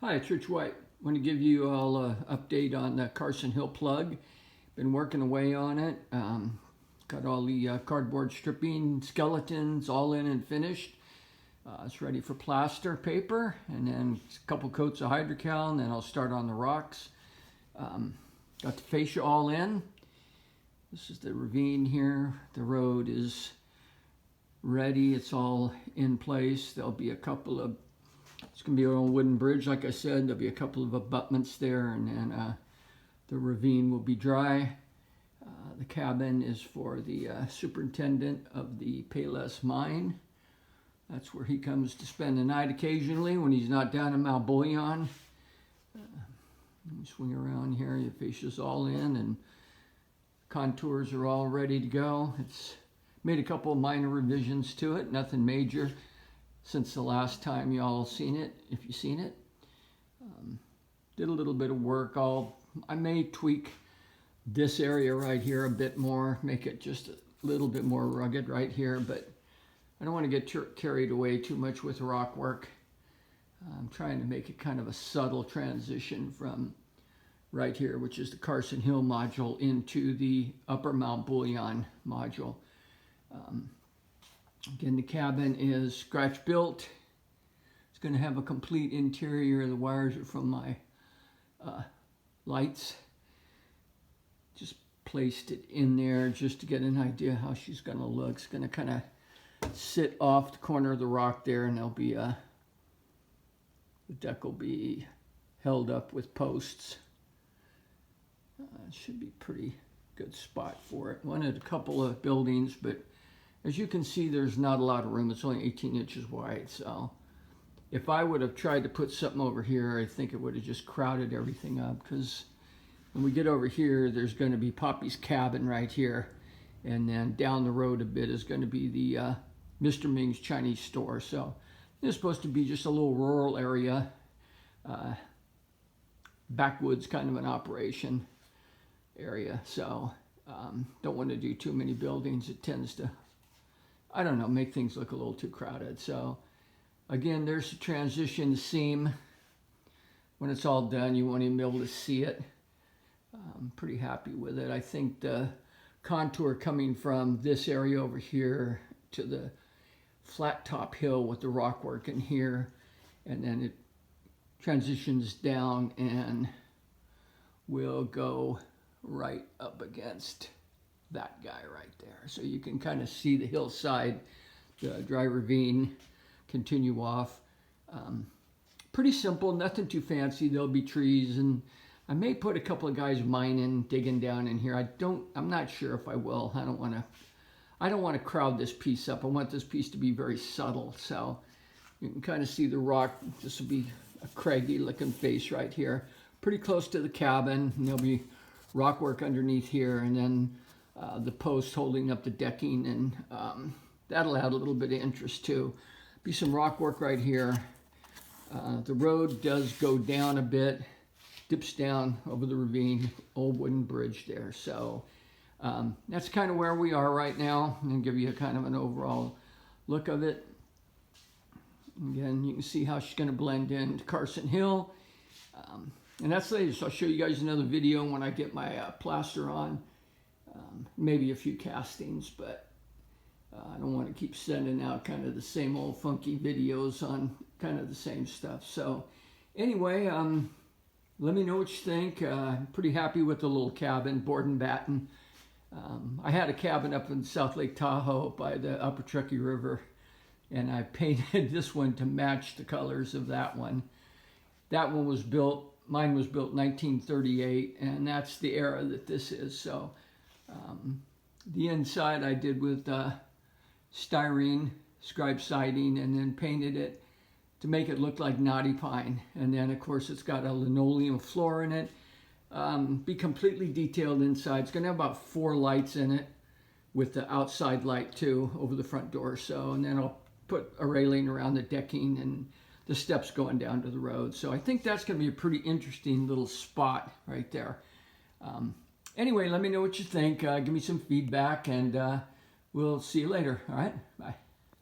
Hi, it's Rich White. I want to give you all an update on the Carson Hill plug. Been working away on it. Got all the cardboard stripping skeletons all in and finished. It's ready for plaster paper, and then a couple coats of hydrocal, and then I'll start on the rocks. Got the fascia all in. This is the ravine here. The road is ready. It's all in place. There'll be a couple of It's going to be an old wooden bridge, like I said. There'll be a couple of abutments there, and then the ravine will be dry. The cabin is for the superintendent of the Payless mine. That's where he comes to spend the night occasionally when he's not down in Mount Bullion. Swing around here, your fascia's all in, and contours are all ready to go. It's made a couple of minor revisions to it, nothing major since the last time y'all seen it, if you've seen it. Did a little bit of work. I may tweak this area right here a bit more, make it just a little bit more rugged right here, but I don't want to get carried away too much with rock work. I'm trying to make it kind of a subtle transition from right here, which is the Carson Hill module, into the upper Mount Bullion module. Again, the cabin is scratch built. It's going to have a complete interior. The wires are from my lights. Just placed it in there just to get an idea how she's going to look. It's going to kind of sit off the corner of the rock there, and there'll be the deck will be held up with posts. It should be a pretty good spot for it. Wanted a couple of buildings, but as you can see, there's not a lot of room. It's only 18 inches wide, so if I would have tried to put something over here, I think it would have just crowded everything up, because when we get over here, there's going to be Poppy's cabin right here, and then down the road a bit is going to be the Mr. Ming's Chinese store. So it's supposed to be just a little rural area, backwoods kind of an operation area. So don't want to do too many buildings. It tends to, I don't know, make things look a little too crowded. So again, there's the transition seam. When it's all done, you won't even be able to see it. I'm pretty happy with it. I think the contour coming from this area over here to the flat top hill with the rock work in here, and then it transitions down and will go right up against that guy right there. So you can kind of see the hillside, the dry ravine continue off. Pretty simple, nothing too fancy. There'll be trees, and I may put a couple of guys mining, digging down in here. I'm not sure if I will. I don't want to crowd this piece up. I want this piece to be very subtle. So you can kind of see the rock. This will be a craggy looking face right here. Pretty close to the cabin, and there'll be rock work underneath here, and then the post holding up the decking, and that'll add a little bit of interest too. Be some rock work right here. The road does go down a bit, dips down over the ravine, old wooden bridge there. So that's kind of where we are right now. I'm going to give you a kind of an overall look of it. Again, you can see how she's going to blend into Carson Hill. And that's later, so I'll show you guys another video when I get my plaster on. Maybe a few castings, but I don't want to keep sending out kind of the same old funky videos on kind of the same stuff. So anyway, let me know what you think. I'm pretty happy with the little cabin, board and batten. I had a cabin up in South Lake Tahoe by the Upper Truckee River, and I painted this one to match the colors of that one. That one was built, mine was built 1938, and that's the era that this is. So the inside I did with styrene scribe siding, and then painted it to make it look like knotty pine. And then of course it's got a linoleum floor in it. Be completely detailed inside. It's going to have about 4 lights in it, with the outside light too over the front door. So, and then I'll put a railing around the decking and the steps going down to the road. So I think that's going to be a pretty interesting little spot right there. Anyway, let me know what you think. Give me some feedback, and we'll see you later. All right, bye.